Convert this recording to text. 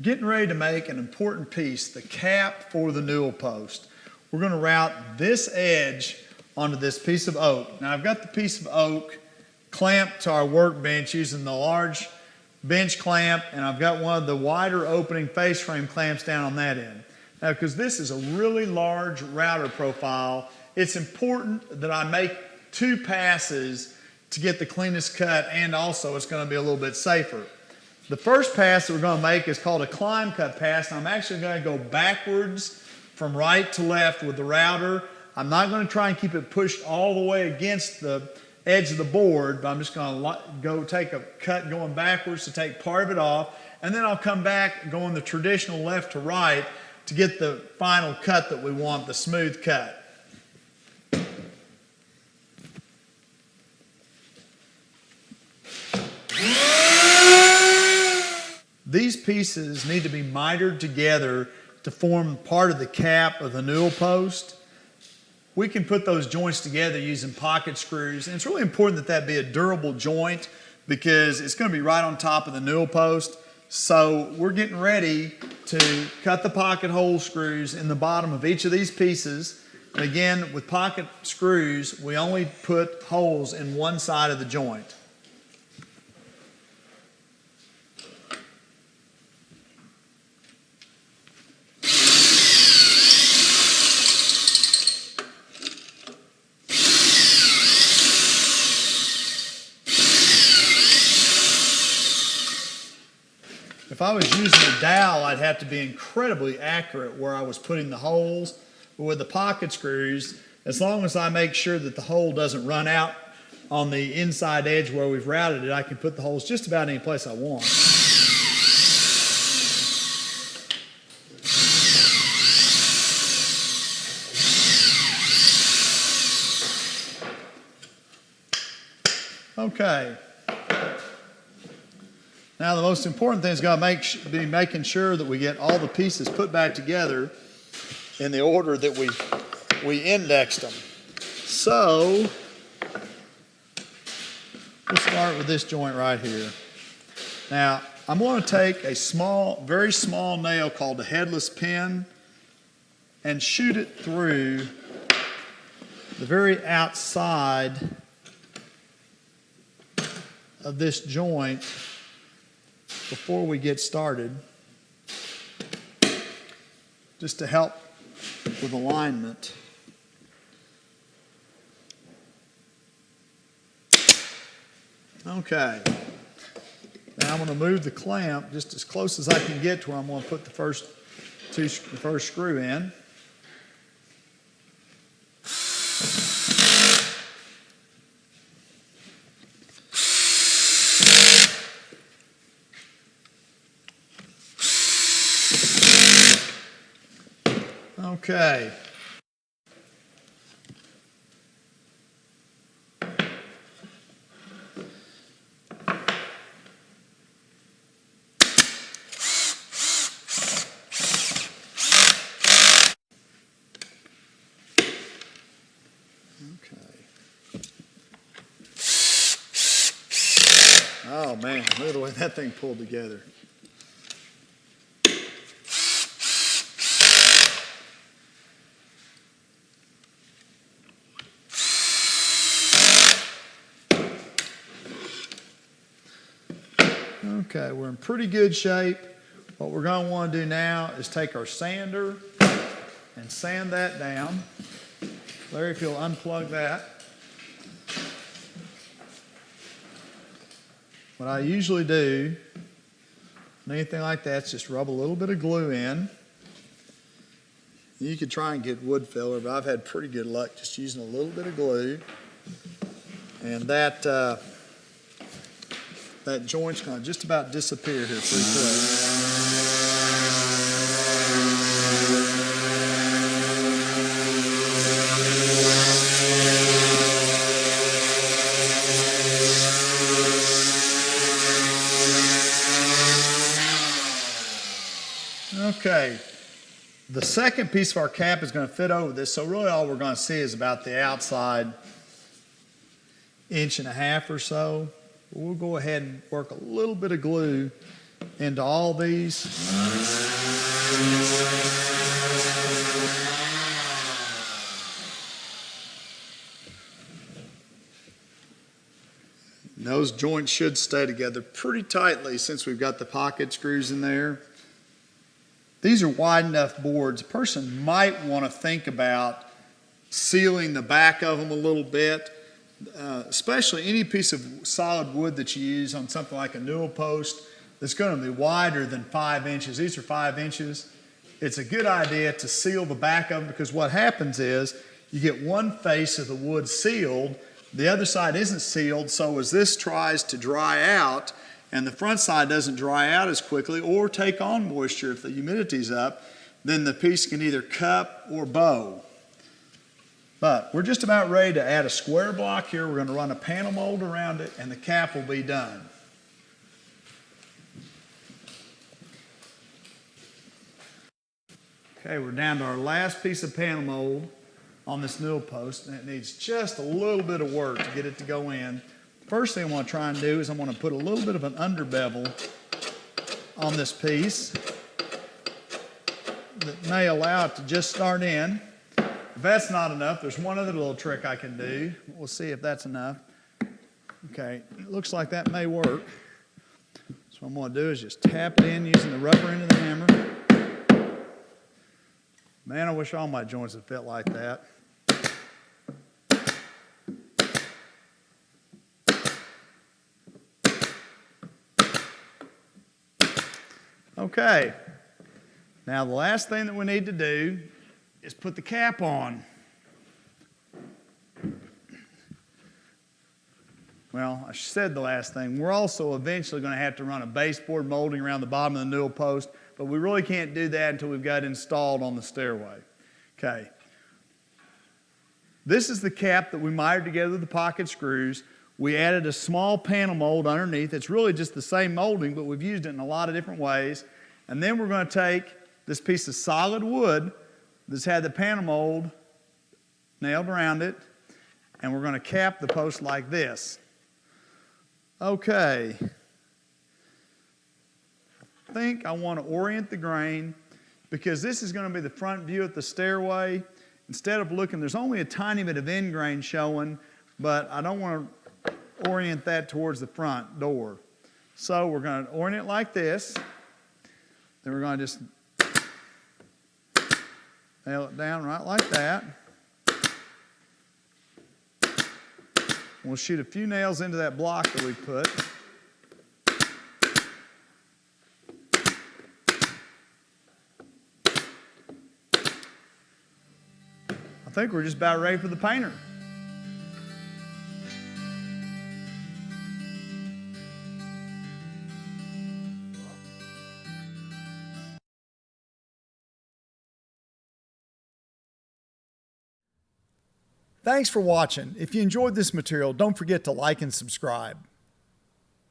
Getting ready to make an important piece, the cap for the newel post. We're going to route this edge onto this piece of oak. Now I've got the piece of oak clamped to our workbench using the large bench clamp, and I've got one of the wider opening face frame clamps down on that end. Now because this is a really large router profile, it's important that I make 2 passes to get the cleanest cut, and also it's going to be a little bit safer. The first pass that we're going to make is called a climb cut pass, and I'm actually going to go backwards from right to left with the router. I'm not going to try and keep it pushed all the way against the edge of the board, but I'm just going to go take a cut going backwards to take part of it off, and then I'll come back going the traditional left to right to get the final cut that we want, the smooth cut. These pieces need to be mitered together to form part of the cap of the newel post. We can put those joints together using pocket screws, and it's really important that that be a durable joint because it's going to be right on top of the newel post. So we're getting ready to cut the pocket hole screws in the bottom of each of these pieces. And again, with pocket screws, we only put holes in one side of the joint. If I was using a dowel, I'd have to be incredibly accurate where I was putting the holes. But with the pocket screws, as long as I make sure that the hole doesn't run out on the inside edge where we've routed it, I can put the holes just about any place I want. Okay. Now the most important thing is going to be making sure that we get all the pieces put back together in the order that we indexed them. So we'll start with this joint right here. Now I'm going to take a very small nail called a headless pin and shoot it through the very outside of this joint before we get started, just to help with alignment. Okay, now I'm going to move the clamp just as close as I can get to where I'm going to put the first screw in. Okay. Oh man, look at the way that thing pulled together. Okay, we're in pretty good shape. What we're going to want to do now is take our sander and sand that down. Larry, if you'll unplug that. What I usually do on anything like that is just rub a little bit of glue in. You could try and get wood filler, but I've had pretty good luck just using a little bit of glue. And that joint's going to just about disappear here pretty quick. Okay, the second piece of our cap is going to fit over this, so really all we're going to see is about the outside 1.5 inches or so. We'll go ahead and work a little bit of glue into all these. And those joints should stay together pretty tightly since we've got the pocket screws in there. These are wide enough boards. A person might want to think about sealing the back of them a little bit, especially any piece of solid wood that you use on something like a newel post that's going to be wider than 5 inches. These are 5 inches. It's a good idea to seal the back of them, because what happens is you get one face of the wood sealed, the other side isn't sealed, so as this tries to dry out and the front side doesn't dry out as quickly or take on moisture if the humidity's up, then the piece can either cup or bow. But we're just about ready to add a square block here. We're going to run a panel mold around it and the cap will be done. Okay, we're down to our last piece of panel mold on this newel post, and it needs just a little bit of work to get it to go in. First thing I want to try and do is I want to put a little bit of an under bevel on this piece that may allow it to just start in. If that's not enough, there's one other little trick I can do. We'll see if that's enough. Okay, it looks like that may work. So what I'm going to do is just tap it in using the rubber end of the hammer. Man, I wish all my joints would fit like that. Okay, now the last thing that we need to do is put the cap on. Well, I said the last thing. We're also eventually going to have to run a baseboard molding around the bottom of the newel post, but we really can't do that until we've got it installed on the stairway. Okay. This is the cap that we mitered together with the pocket screws. We added a small panel mold underneath. It's really just the same molding, but we've used it in a lot of different ways. And then we're going to take this piece of solid wood that's had the panel mold nailed around it, and we're going to cap the post like this. Okay. I think I want to orient the grain, because this is going to be the front view of the stairway. Instead of looking, there's only a tiny bit of end grain showing, but I don't want to orient that towards the front door. So we're going to orient it like this. Then we're going to just nail it down right like that. We'll shoot a few nails into that block that we put. I think we're just about ready for the painter. Thanks for watching. If you enjoyed this material, don't forget to like and subscribe.